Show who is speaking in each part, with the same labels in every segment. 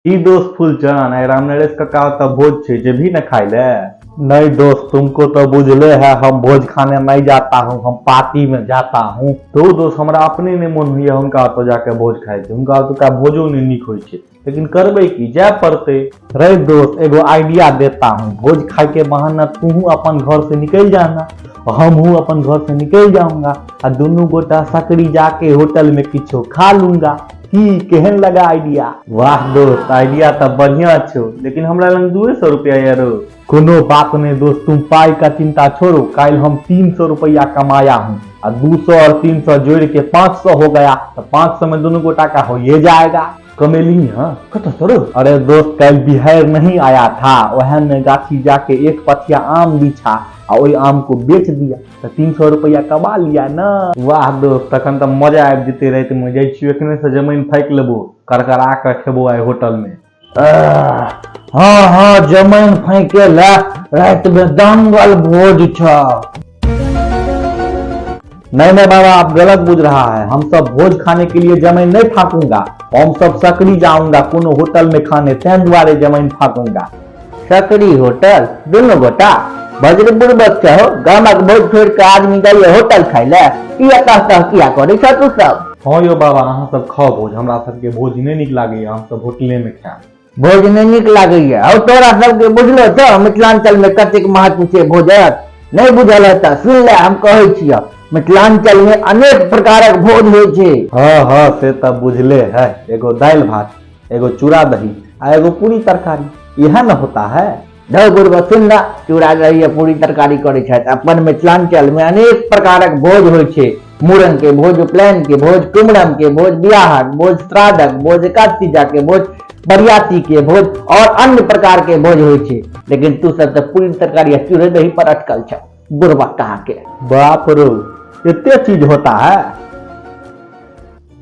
Speaker 1: ई दोस्त फूलचंद राम नरेश का तो भोज छे जे भी न खाई ले। नहीं दोस्त, तुमको तो बुझले है हम भोज खाने नहीं जाता हूँ, हम पार्टी में जाता हूँ। तो दोस्त हमरा अपने ने मन हुई हुनका तो जाके भोज खाए थे, हुनका तो का भोजो नहीं निक होय छे, लेकिन करबे की जाय पड़ते। रे दोस्त एगो आइडिया देता हूँ, भोज खाए के बहाना तू अपन घर से निकल जाना, हम हूँ अपन घर से निकल जाऊंगा और दोनों गोटा सकरी जाके होटल में किछो खा लूंगा। की केहन लगा आइडिया? वाह दोस्त आइडिया तो बढ़िया छो, लेकिन हमरा लंग 200 रुपया यारो। कोनो बात नहीं दोस्त, तुम पाई का चिंता छोड़ो, कल हम 300 रुपया कमाया हूँ और 200 और 300 जोड़ के 500 हो गया, तो 500 में दोनों गोटा का हो ये जाएगा। कमेली हाँ कत सरो। अरे दोस्त कल बिहार नहीं आया था, वह में गाछी जाके एक पथिया आम बिछा और वही आम को बेच दिया तो 300 रुपया कमा लिया ना। वाह दोस्त तखन तो मजा आबि जेते रहे, मैं जाइ छी एखने से जमीन फेंक लेबो, करकरा के खेबो आइ होटल में। हाँ हाँ जमीन फेंके ला, रात में दंगल भोज छ। नहीं नहीं बाबा आप गलत बुझ रहा है, हम सब भोज खाने के लिए जमीन नहीं फाकूंगा, हम सब सकरी जाऊंगा कोनो होटल में खाने, तें द्वारे जमीन फाकूंगा। सकरी होटल दोनों गोटा बजरपुर बच्चा हो, गामक भोज छोड़ के आदमी जाइए होटल खाई ले, किया कहता किया करे छ तू सब। हाँ यो बाबा अहाँ सब खाओ भोज, हमरा सबके भोज नहीं निक लागे, हम सब होटले में खाएब। भोज नहीं निक लागे और तोरा सबके बुझलो छ मिथिलांचल में कतेक महत्व छै भोजक? नहीं बुझल है त सुन ले, हम कहै छिय मिथिलांचल में अनेक प्रकारक भोज होइ छै। हाँ हाँ से तब बुझले है, एगो दाल भात, एगो चूड़ा दही आ एगो पूरी तरकारी, यह न होता है? सुन चूड़ा दही पूरी तरकारी करे छथि। अपन मिथिलांचल में अनेक प्रकारक भोज होइ छै, मूड़न के भोज, उपनयन के भोज, कुमरम के भोज, बियाहक भोज, श्राद्धक भोज, एकादशीजा के भोज, बरियाती के भोज और अन्य प्रकार के भोज होइ छै, लेकिन तू सब तो पूरी तरकारी या चूड़ा दही पर अटकल छ, बुढ़वा कहा के। बाप रो इतने चीज होता है?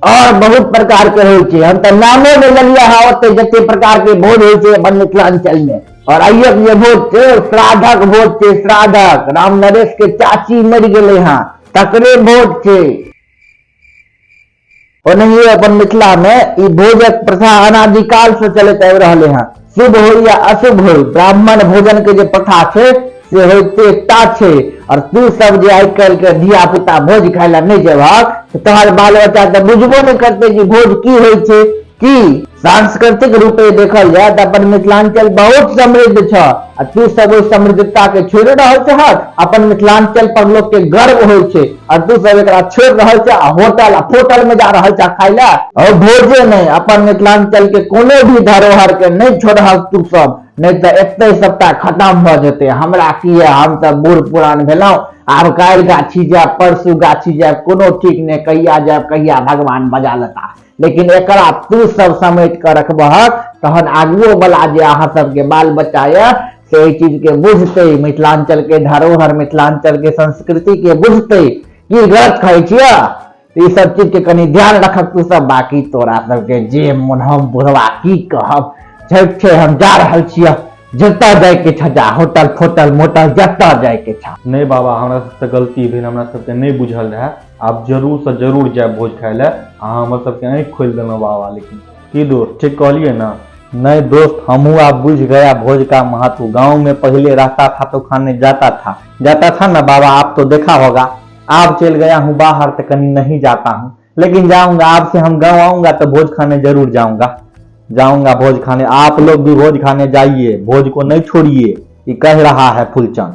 Speaker 1: और बहुत प्रकार के होइ छै, हम तो नामो में लिया है ओते जते प्रकार के भोज होइ छै अपन मिथिलांचल में। और आइए ये भोज छै श्राद्धक भोज छै, श्राद्धक राम नरेश के चाची मर गेले हाँ तकरे भोज छै। ओनहिए अपन मिथिला में ई भोजक प्रथा अनादिकाल से चलत आबि रहले हैं, शुभ हो या अशुभ हो ब्राह्मण भोजन के जो प्रथा छै से होते एकता छै। और तू सब जे आइ काल्हि के धिया पुता भोज खाय ला नहीं जेबहक तो तोहर बाल बच्चा तो बुझबो नहीं करते कि भोज की होइ छै। की सांस्कृतिक रूपे देखल जाए तो अपन मिथिलांचल बहुत समृद्ध छ, तू सब ओहि समृद्धता के छोड़ रहल छहक, अपन मिथिलांचल पर लोग के गर्व होइ छै और तू सब एकरा छोड़ रहल छ होटल में जा रहल छ खाय ला। और भोजे नहीं अपन मिथिलांचल के कोनो भी धरोहर के नहीं छोड़हक तू सब, नहीं तो एते सबटा खत्म भ जेते। हमरा की है, हम सब बूढ़ पुरान भेलौं, आब काल्हि गाछी जायब परसू गाछी जायब कोनो ठीक नहीं, कहिया जायब कहिया भगवान बजा लेता, लेकिन एकरा तू सब समेट कर रखबहक तहन आगुओ वाला जे अहाँ सबके बाल बच्चा ये से चीज के बुझते, मिथिलांचल के धरोहर मिथिलांचल के संस्कृति के बुझते। की गलत कहै छियै? ई सब चीज के कनी ध्यान रखक तू सब। बाकी तोरा सबके जे मन हम बुढ़वा की कहब, जब छे हम जा रहल छियै, जता जाए के छ जा, होटल फोटल मोटल जता जाए के छ। नहीं बाबा हमरा सबसे गलती भेल, हमरा सबके नहीं बुझल रहे, आप जरूर से जरूर जाए भोज खाए ले, अहाँ हमर सबके आँख खोल देना बाबा। लेकिन की दोस्त ठीक कहलिए ना? नहीं दोस्त हमहू आप बुझ गया भोज का महत्व, गाँव में पहले रहता था तो खाने जाता था ना बाबा, आप तो देखा होगा। आप चल गया हूँ बाहर तो कहीं नहीं जाता हूँ, लेकिन जाऊंगा आपसे, हम गाँव आऊंगा तो भोज खाने जरूर जाऊंगा भोज खाने। आप लोग भी भोज खाने जाइए, भोज को नहीं छोड़िए, ये कह रहा है फूलचंद।